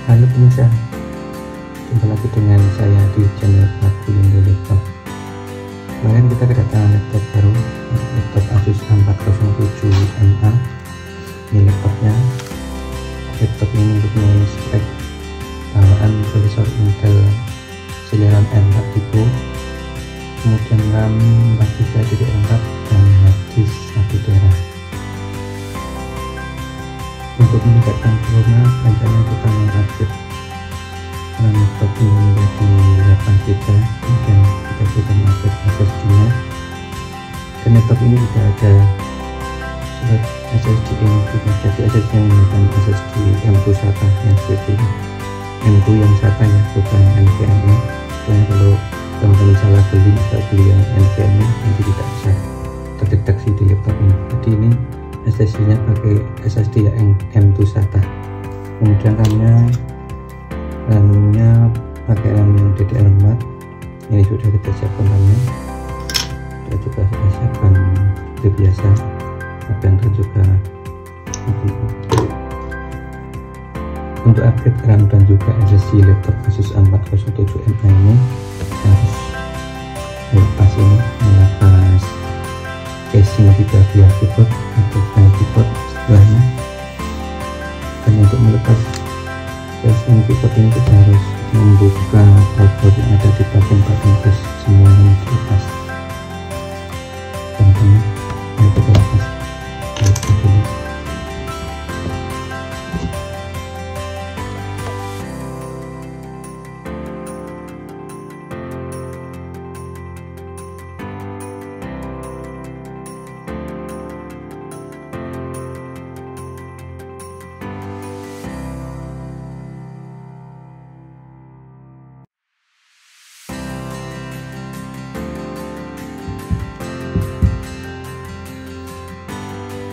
Halo pemirsa, jumpa lagi dengan saya di channel Makulindo Laptop. Kemarin kita kedatangan laptop baru, laptop Asus A407MA. Ini laptopnya. Laptop ini mempunyai spek bawaan prosesor Intel Celeron M4 kemudian RAM 4GB dan hard disk 1 TB. Untuk meningkatkan performa, rencana kita mengupgrade RAM laptop ini menjadi 8GB, kemudian kita juga mengupgrade SSD nya. Dan laptop ini tidak ada slot SSD M2, jadi SSD nya menggunakan SSD M2 SATA yang seperti ini. M2 yang SATA ya, bukan NVMe. Dan kalau teman-teman salah beli, bisa beli yang NVMe, nanti tidak bisa terdeteksi di laptop ini. Jadi ini SSD nya pakai SSD yang M2 SATA. Kemudian RAM-nya pakai RAM yang DDR4. Ini sudah kita siapkan RAM-nya. Kita juga sudah siapkan seperti biasa, dan juga untuk upgrade RAM dan juga SSD laptop Asus A407MA ini harus melepas casing di bagian keyboard atau file keyboard sebelahnya. Dan untuk melepas casing keyboard ini kita harus membuka baut yang ada di bagian case, semuanya dilepas. Contohnya kita lepas bautnya dulu.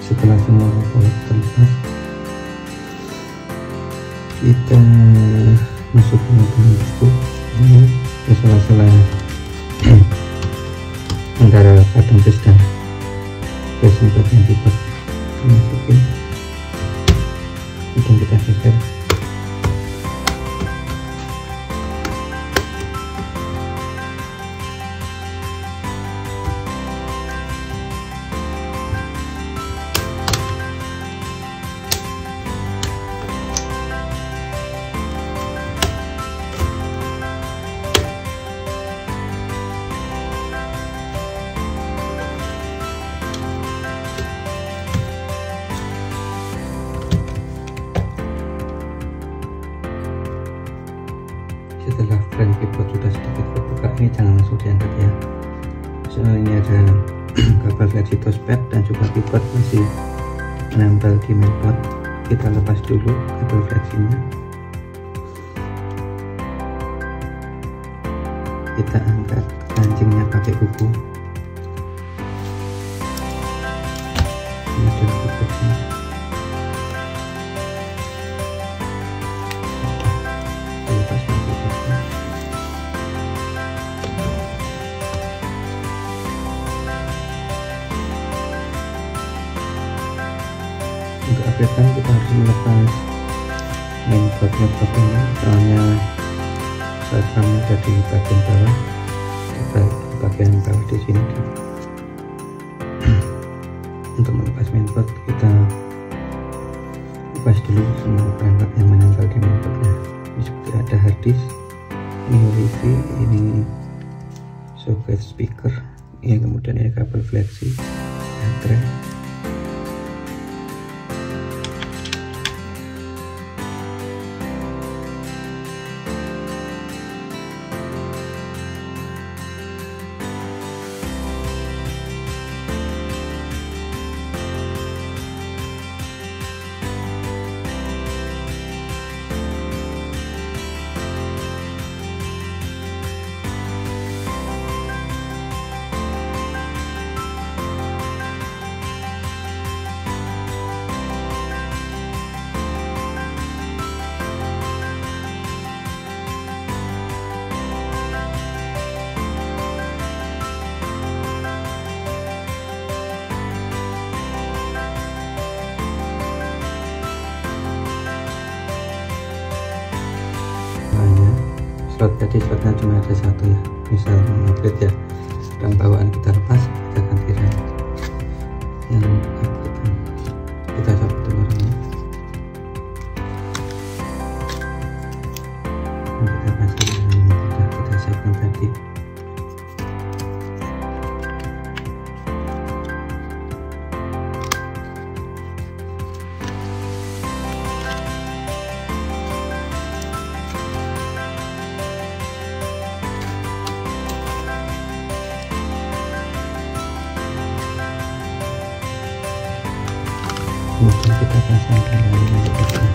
Setelah semua baut terlepas, kita masukkan ke disk. Ini ke sela-sela antara padang disk dan casing bagian keyboard. Masukin, kemudian kita geser. Setelah frame keyboard sudah sedikit terbuka, ini jangan langsung diangkat ya, soalnya ini ada kabel fleksi touchpad dan juga keyboard masih menempel di mainboard. Kita lepas dulu kabel fleksinya, kita angkat kancingnya pakai kuku. Ini adalah keyboardnya. Untuk upgrade kita harus melepas mainboard laptop ini, soalnya RAM-nya ada di bagian bawah, di bagian bawah di sini. Untuk melepas mainboard kita lepas dulu semua perangkat yang menempel di mainboardnya. Ini seperti ada hard disk, ini wifi, ini socket speaker, ini kemudian ini kabel fleksi, baterai. slot tadi slotnya cuma ada satu ya, misal upgrade ya, rem bawaan kita lepas, kita ganti rem yang upgrade. Kita cabut dulu remnya dan kita pasang rem yang kita siapkan tadi. Kemudian kita pasang kembali motornya.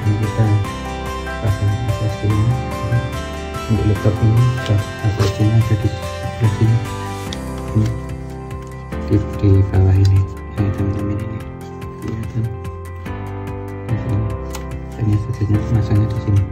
Kita pasang asas ini untuk laptop ini, asasnya ada di sebelah sini, di bawah ini ya teman-teman, ini kelihatan di sini, dan asasnya masangnya di sini.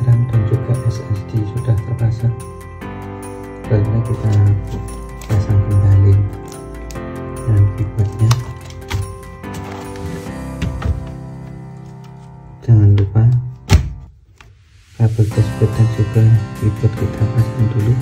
RAM dan juga SSD sudah terpasang, selanjutnya kita pasang kembali dan keyboardnya. Jangan lupa kabel touchpad dan juga keyboard kita pasang dulu.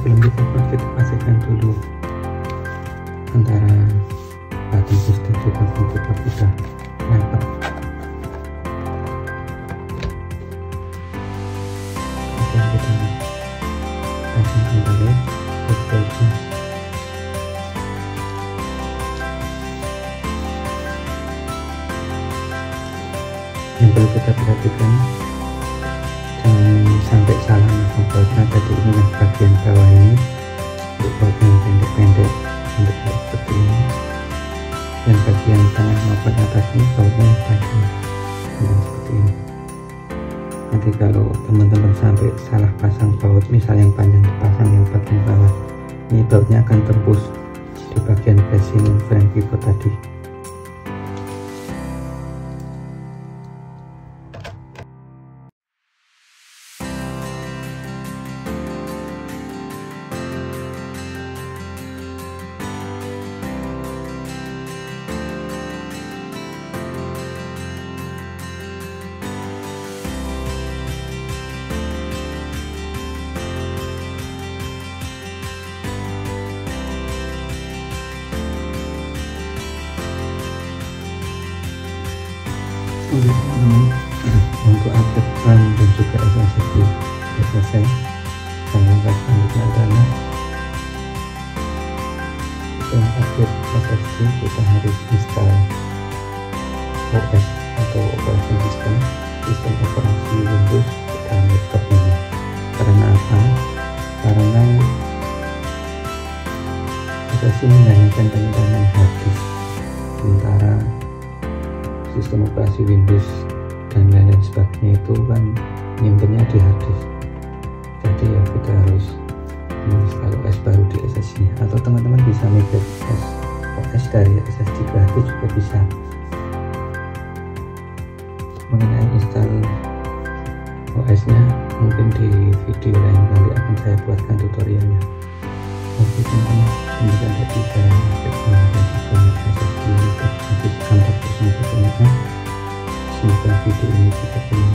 Sebelum kita pastikan dulu antara baterai bus dan juga pembuka sudah rapat. Kemudian kita pasang kembali baterainya. Yang perlu kita perhatikan, jangan sampai salah masuk bautnya. Tadi ini yang bagian bawah ini untuk baut yang pendek-pendek seperti ini, dan bagian tengah maupun atas ini bautnya yang panjang. salah pasang baut, misal yang panjang dipasang yang bagian bawah, ini bautnya akan tembus di bagian casing frame pivot tadi. Oke teman-teman, untuk update RAM dan juga SSD sudah selesai. Dan langkah selanjutnya adalah kita update SSD, kita harus install OS atau operation system, sistem operasi Windows di dalam laptop ini. Karena apa? Karena SSD ini hanya penyimpanan hard disk, sementara sistem operasi Windows dan lain-lain sebagainya itu kan nyimpennya di hard disk. Jadi ya kita harus menginstal OS baru di SSD nya, atau teman-teman bisa migrate OS dari SSD ke hard disk juga bisa. Mengenai install OS nya mungkin di video lain kali akan saya buatkan tutorialnya. Oke teman-teman, demikian tadi cara menggunakan SSD untuk RAM 4 semoga video ini bisa bermanfaat.